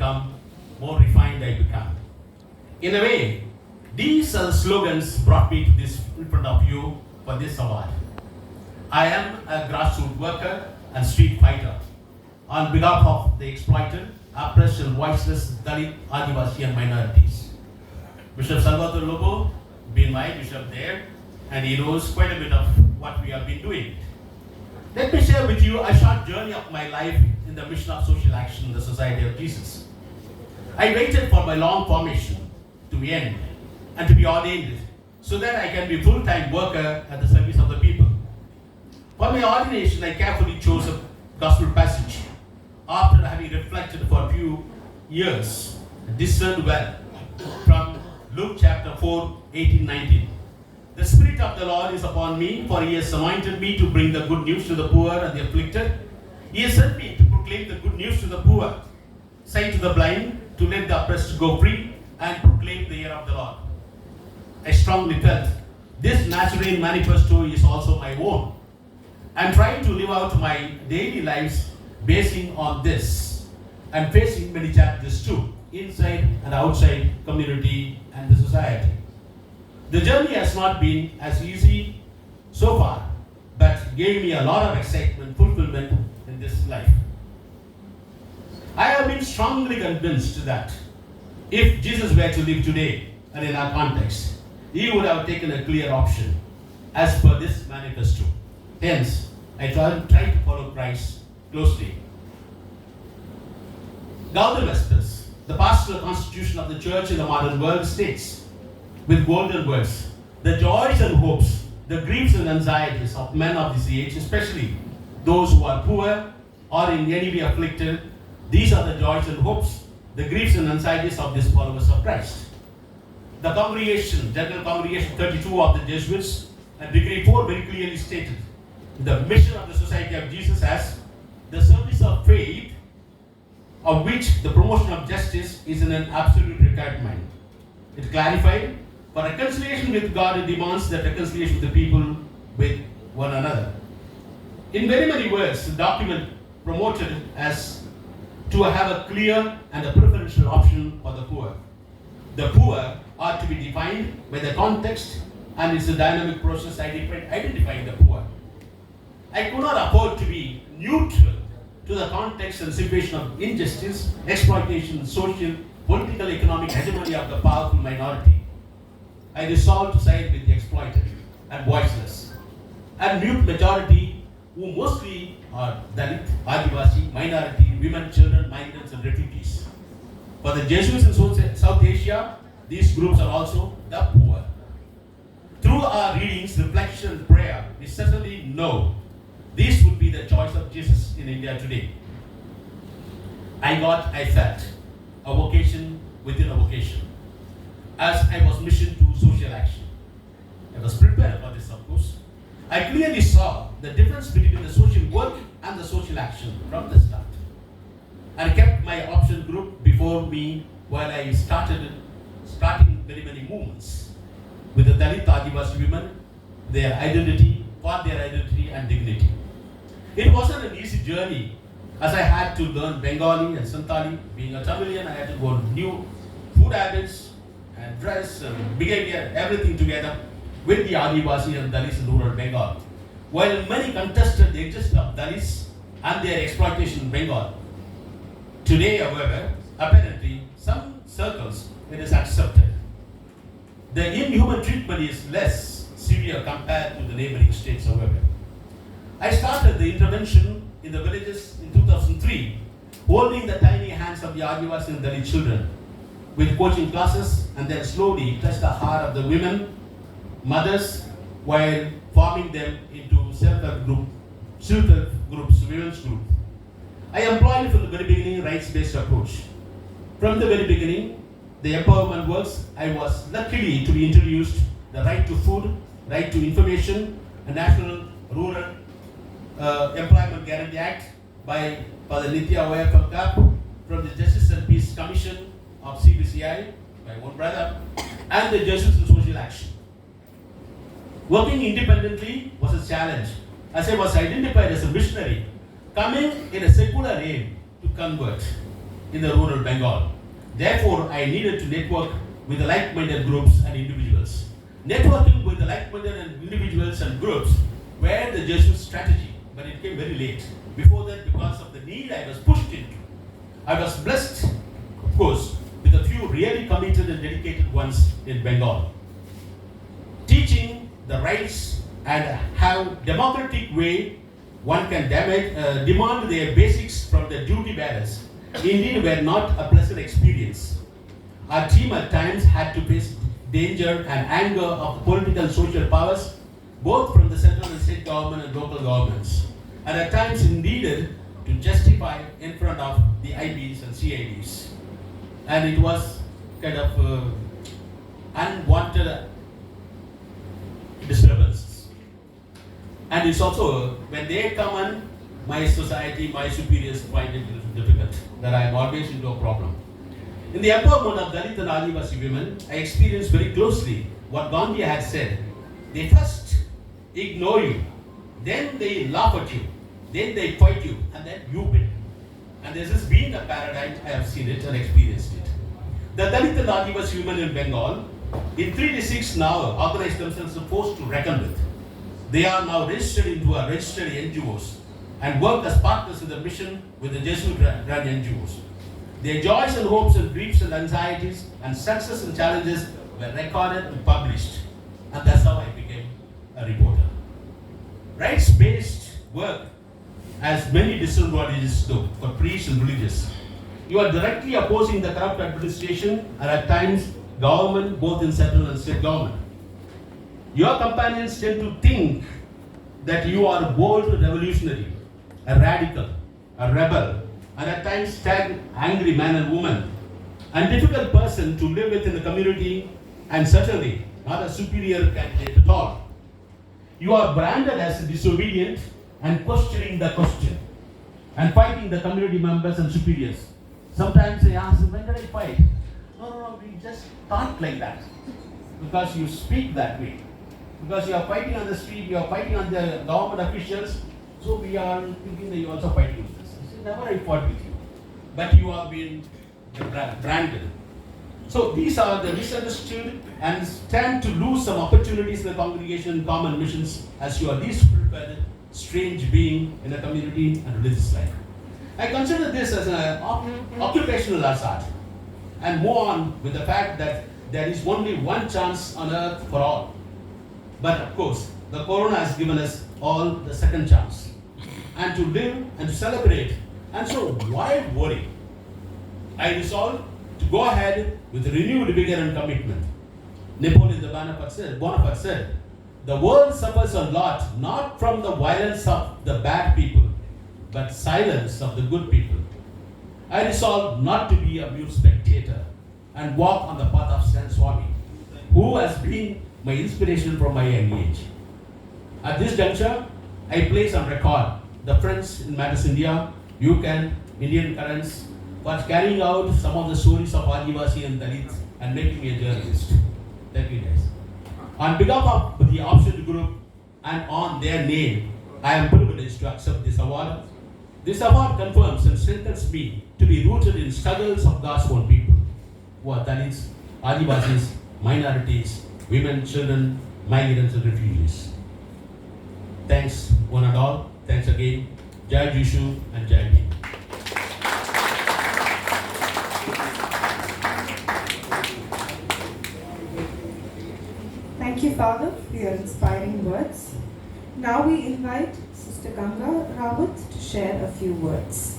become, more refined I become. In a way, these are the slogans brought me to this in front of you for this award. I am a grassroots worker and street fighter on behalf of the exploited, oppressed and voiceless Dalit, Adivasi and minorities. Bishop Salvatore Lobo, been my bishop there, and he knows quite a bit of what we have been doing. Let me share with you a short journey of my life in the mission of social action in the Society of Jesus. I waited for my long formation to end and to be ordained so that I can be a full-time worker at the service of the people. For my ordination, I carefully chose a gospel passage after having reflected for a few years, discerned well from Luke chapter 4, 18-19. The Spirit of the Lord is upon me, for He has anointed me to bring the good news to the poor and the afflicted. He has sent me to proclaim the good news to the poor, sight to the blind, to let the oppressed go free, and proclaim the year of the Lord. I strongly felt this Nazarene manifesto is also my own. I'm trying to live out my daily lives basing on this and facing many challenges too, inside and outside community and the society. The journey has not been as easy so far, but gave me a lot of excitement, fulfillment in this life. I have been strongly convinced that if Jesus were to live today and in our context, He would have taken a clear option as per this manifesto. Hence, I try to follow Christ closely. Gaudium et Spes, the pastoral constitution of the church in the modern world, states with golden words, the joys and hopes, the griefs and anxieties of men of this age, especially those who are poor or in any way afflicted, these are the joys and hopes, the griefs and anxieties of these followers of Christ. The congregation, General Congregation 32 of the Jesuits, and Decree 4 very clearly stated the mission of the Society of Jesus as the service of faith, of which the promotion of justice is in an absolute requirement. It clarified, for reconciliation with God, it demands that reconciliation with the people with one another. In very many words, the document promoted as to have a clear and a preferential option for the poor. The poor are to be defined by the context, and it's a dynamic process identifying the poor. I could not afford to be neutral to the context and situation of injustice, exploitation, social, political, economic hegemony of the powerful minority. I resolved to side with the exploited and voiceless and mute majority, who mostly are Dalit, Adivasi, minority, women, children, migrants and refugees. For the Jesuits in South Asia, these groups are also the poor. Through our readings, reflection and prayer, we certainly know this would be the choice of Jesus in India today. I felt a vocation within a vocation as I was missioned to social action. I was prepared for this, of course. I clearly saw the difference between the social work and the social action from the start. I kept my option group before me while I starting very many movements with the Dalit Adivasi women, their identity and dignity. It wasn't an easy journey as I had to learn Bengali and Santali. Being a Tamilian, I had to go new food habits and dress and behavior, everything together with the Adivasi and Dalits in rural Bengal. While many contested the existence of Dalits and their exploitation in Bengal, today, however, apparently, some circles, it is accepted. The inhuman treatment is less severe compared to the neighboring states, however. I started the intervention in the villages in 2003, holding the tiny hands of the Adivasi and Dalit children with coaching classes, and then slowly touched the heart of the women, mothers, while forming them into self-help groups, women's group. I employed from the very beginning rights-based approach. From the very beginning, the empowerment works, I was luckily to be introduced the right to food, right to information, a national rural employment guarantee act by Father Nitya Oya from the Justice and Peace Commission of CBCI, my own brother, and the Jesuits in Social Action. Working independently was a challenge, as I was identified as a missionary, coming in a secular aim to convert. in the rural Bengal. Therefore, I needed to network with the like-minded groups and individuals. Networking with the like-minded and individuals and groups were the Jesuit strategy, but it came very late. Before that, because of the need I was pushed into. I was blessed, of course, with a few really committed and dedicated ones in Bengal. Teaching the rights and how democratic way one can demand their basics from the duty bearers indeed were not a pleasant experience. Our team at times had to face danger and anger of the political and social powers, both from the central and state government and local governments, and at times needed to justify in front of the IBs and CIDs. And it was kind of unwanted disturbances. And it's also, when they come and my society, my superiors find it difficult, that I am always into a problem. In the empowerment of Dalit and Adivasi women, I experienced very closely what Gandhi had said. They first ignore you, then they laugh at you, then they fight you, and then you win. And this has been a paradigm, I have seen it and experienced it. The Dalit and Adivasi women in Bengal, in 3 districts now, organize themselves as a force to reckon with. They are now registered into a registered NGOs and work as partners in the mission with the Jesuit-run NGOs. Their joys and hopes and griefs and anxieties and success and challenges were recorded and published. And that's how I became a reporter. Rights-based work has many disadvantages though for priests and religious. You are directly opposing the corrupt administration and at times government, both in central and state government. Your companions tend to think that you are a bold revolutionary, a radical, a rebel, and at times tag angry man and woman, and difficult person to live with in the community, and certainly not a superior candidate at all. You are branded as disobedient and questioning the question, and fighting the community members and superiors. Sometimes they ask, when did I fight? No, we just talk like that. Because you speak that way. Because you are fighting on the street, you are fighting on the government officials, so we are thinking that you are also fighting with us. I said, never I fought with you. But you have been branded. So these are the misunderstood and stand to lose some opportunities in the congregation, common missions, as you are least prepared, strange being in a community and religious life. I consider this as an occupational hazard and move on with the fact that there is only one chance on earth for all. But of course, the corona has given us all the second chance. And to live and to celebrate. And so why worry? I resolved to go ahead with renewed vigor and commitment. Napoleon Bonaparte said, the world suffers a lot, not from the violence of the bad people, but silence of the good people. I resolved not to be a mute spectator and walk on the path of Saint Swami, who has been my inspiration from my young age. At this juncture, I place on record the Friends in Matters India, UCAN, Indian Currents, for carrying out some of the stories of Adivasi and Dalit and making me a journalist. Thank you guys. On behalf of the Option Group and on their name, I am privileged to accept this award. This award confirms and strengthens me to be rooted in struggles of God's own people, who are Dalits, Adivasis, minorities, women, children, migrants and refugees. Thanks one and all. Thanks again. Jai Jishu and Jai Bhim. Thank you, Father, for your inspiring words. Now we invite Sister Ganga Rawat to share a few words.